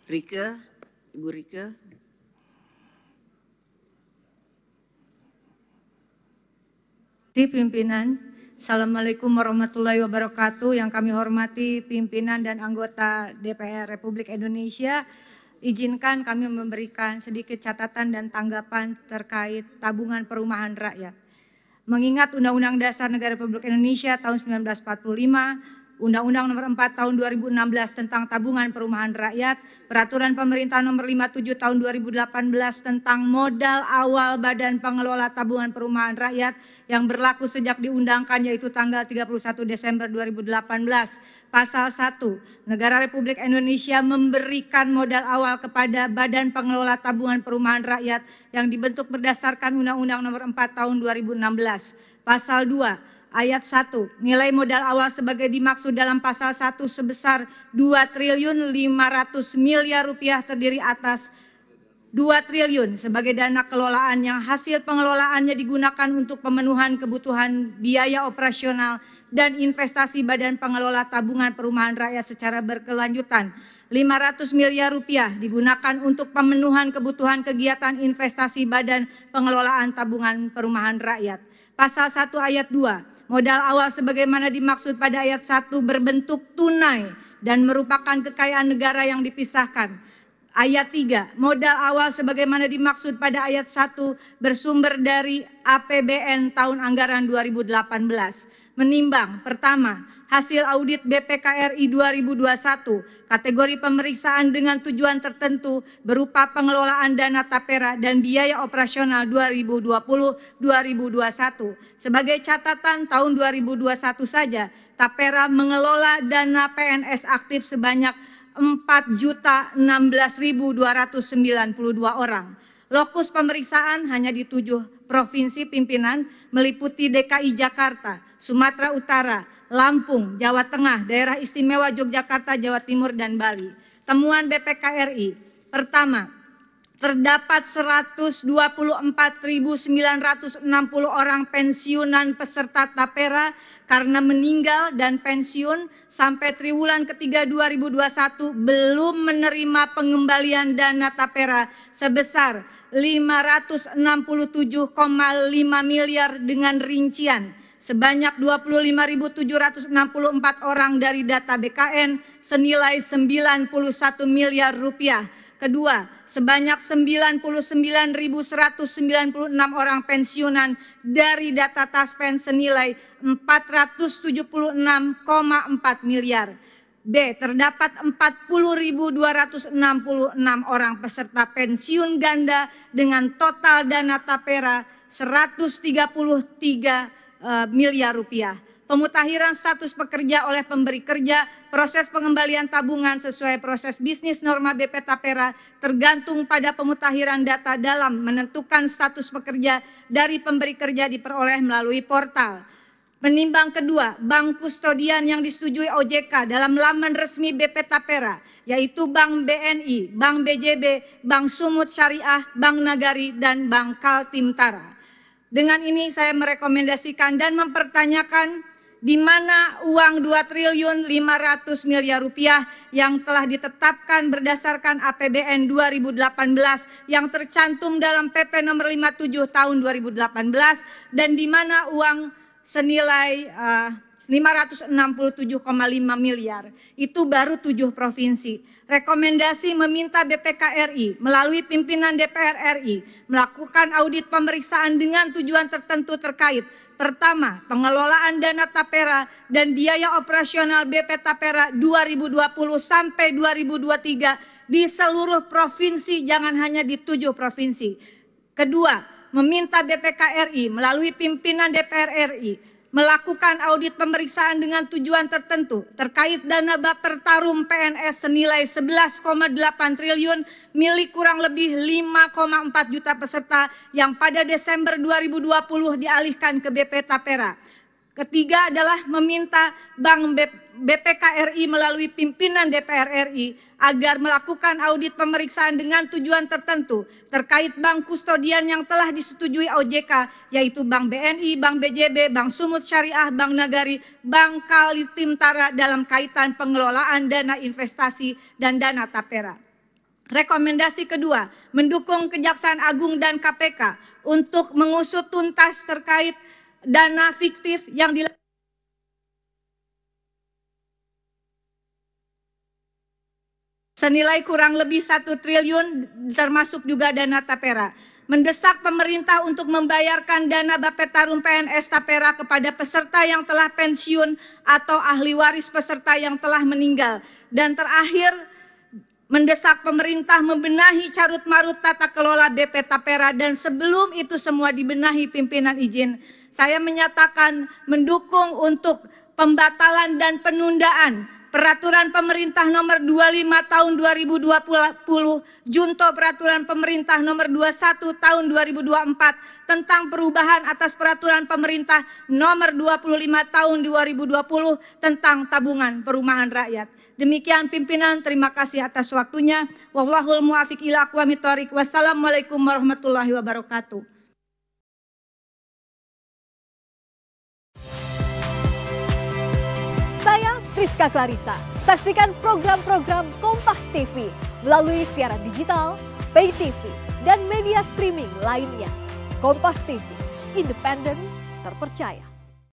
Rike, Ibu Rike. Pimpinan, Assalamualaikum warahmatullahi wabarakatuh. Yang kami hormati pimpinan dan anggota DPR Republik Indonesia, izinkan kami memberikan sedikit catatan dan tanggapan terkait tabungan perumahan rakyat. Mengingat Undang-Undang Dasar Negara Republik Indonesia tahun 1945, Undang-Undang Nomor 4 Tahun 2016 tentang Tabungan Perumahan Rakyat, Peraturan Pemerintah Nomor 57 Tahun 2018 tentang modal awal Badan Pengelola Tabungan Perumahan Rakyat yang berlaku sejak diundangkan yaitu tanggal 31 Desember 2018. Pasal 1, Negara Republik Indonesia memberikan modal awal kepada Badan Pengelola Tabungan Perumahan Rakyat yang dibentuk berdasarkan Undang-Undang Nomor 4 Tahun 2016. Pasal 2, Ayat 1, nilai modal awal sebagai dimaksud dalam pasal 1 sebesar 2.500 miliar rupiah terdiri atas 2 triliun sebagai dana kelolaan yang hasil pengelolaannya digunakan untuk pemenuhan kebutuhan biaya operasional dan investasi Badan Pengelola Tabungan Perumahan Rakyat secara berkelanjutan. 500 miliar rupiah digunakan untuk pemenuhan kebutuhan kegiatan investasi Badan Pengelolaan Tabungan Perumahan Rakyat. Pasal 1 ayat 2. Modal awal sebagaimana dimaksud pada ayat 1 berbentuk tunai dan merupakan kekayaan negara yang dipisahkan. Ayat 3, modal awal sebagaimana dimaksud pada ayat 1 bersumber dari APBN tahun anggaran 2018. Menimbang, pertama, hasil audit BPKRI 2021, kategori pemeriksaan dengan tujuan tertentu berupa pengelolaan dana tapera dan biaya operasional 2020-2021. Sebagai catatan tahun 2021 saja, tapera mengelola dana PNS aktif sebanyak 4.016.292 orang. Lokus pemeriksaan hanya di 7 provinsi pimpinan meliputi DKI Jakarta, Sumatera Utara, Lampung, Jawa Tengah, Daerah Istimewa Yogyakarta, Jawa Timur, dan Bali. Temuan BPKRI, pertama, terdapat 124.960 orang pensiunan peserta tapera karena meninggal dan pensiun sampai triwulan ketiga 2021 belum menerima pengembalian dana tapera sebesar 567,5 miliar dengan rincian sebanyak 25.764 orang dari data BKN senilai 91 miliar rupiah. Kedua, sebanyak 99.196 orang pensiunan dari data Taspen senilai 476,4 miliar. B, terdapat 40.266 orang peserta pensiun ganda dengan total dana tapera 133 miliar rupiah. Pemutakhiran status pekerja oleh pemberi kerja, proses pengembalian tabungan sesuai proses bisnis norma BP Tapera tergantung pada pemutakhiran data dalam menentukan status pekerja dari pemberi kerja diperoleh melalui portal. Menimbang kedua, bank kustodian yang disetujui OJK dalam laman resmi BP Tapera, yaitu Bank BNI, Bank BJB, Bank Sumut Syariah, Bank Nagari, dan Bank Kaltimtara. Dengan ini saya merekomendasikan dan mempertanyakan di mana uang 2.500 miliar rupiah yang telah ditetapkan berdasarkan APBN 2018 yang tercantum dalam PP nomor 57 tahun 2018 dan di mana uang senilai 567,5 miliar. Itu baru 7 provinsi. Rekomendasi meminta BPKRI melalui pimpinan DPR RI melakukan audit pemeriksaan dengan tujuan tertentu terkait. Pertama, pengelolaan dana tapera dan biaya operasional BP Tapera 2020 sampai 2023 di seluruh provinsi, jangan hanya di 7 provinsi. Kedua, meminta BPKRI melalui pimpinan DPR RI melakukan audit pemeriksaan dengan tujuan tertentu terkait dana Bapertarum PNS senilai 11,8 triliun milik kurang lebih 5,4 juta peserta yang pada Desember 2020 dialihkan ke BP Tapera. Ketiga adalah meminta Bank BPKRI melalui pimpinan DPR RI agar melakukan audit pemeriksaan dengan tujuan tertentu terkait bank kustodian yang telah disetujui OJK, yaitu Bank BNI, Bank BJB, Bank Sumut Syariah, Bank Nagari, Bank Kaltimtara dalam kaitan pengelolaan dana investasi dan dana tapera. Rekomendasi kedua, mendukung Kejaksaan Agung dan KPK untuk mengusut tuntas terkait dana fiktif yang dilakukan senilai kurang lebih 1 triliun termasuk juga dana tapera. Mendesak pemerintah untuk membayarkan dana Bapetarum PNS Tapera kepada peserta yang telah pensiun atau ahli waris peserta yang telah meninggal. Dan terakhir, mendesak pemerintah membenahi carut-marut tata kelola BP Tapera, dan sebelum itu semua dibenahi pimpinan izin, saya menyatakan mendukung untuk pembatalan dan penundaan Peraturan Pemerintah Nomor 25 Tahun 2020, Junto Peraturan Pemerintah Nomor 21 Tahun 2024 tentang perubahan atas Peraturan Pemerintah Nomor 25 Tahun 2020 tentang tabungan perumahan rakyat. Demikian pimpinan, terima kasih atas waktunya. Wallahul muwaffiq ila aqwamit thoriq. Wassalamualaikum warahmatullahi wabarakatuh. Saya Friska Clarissa. Saksikan program-program Kompas TV melalui siaran digital, pay TV, dan media streaming lainnya. Kompas TV, independen, terpercaya.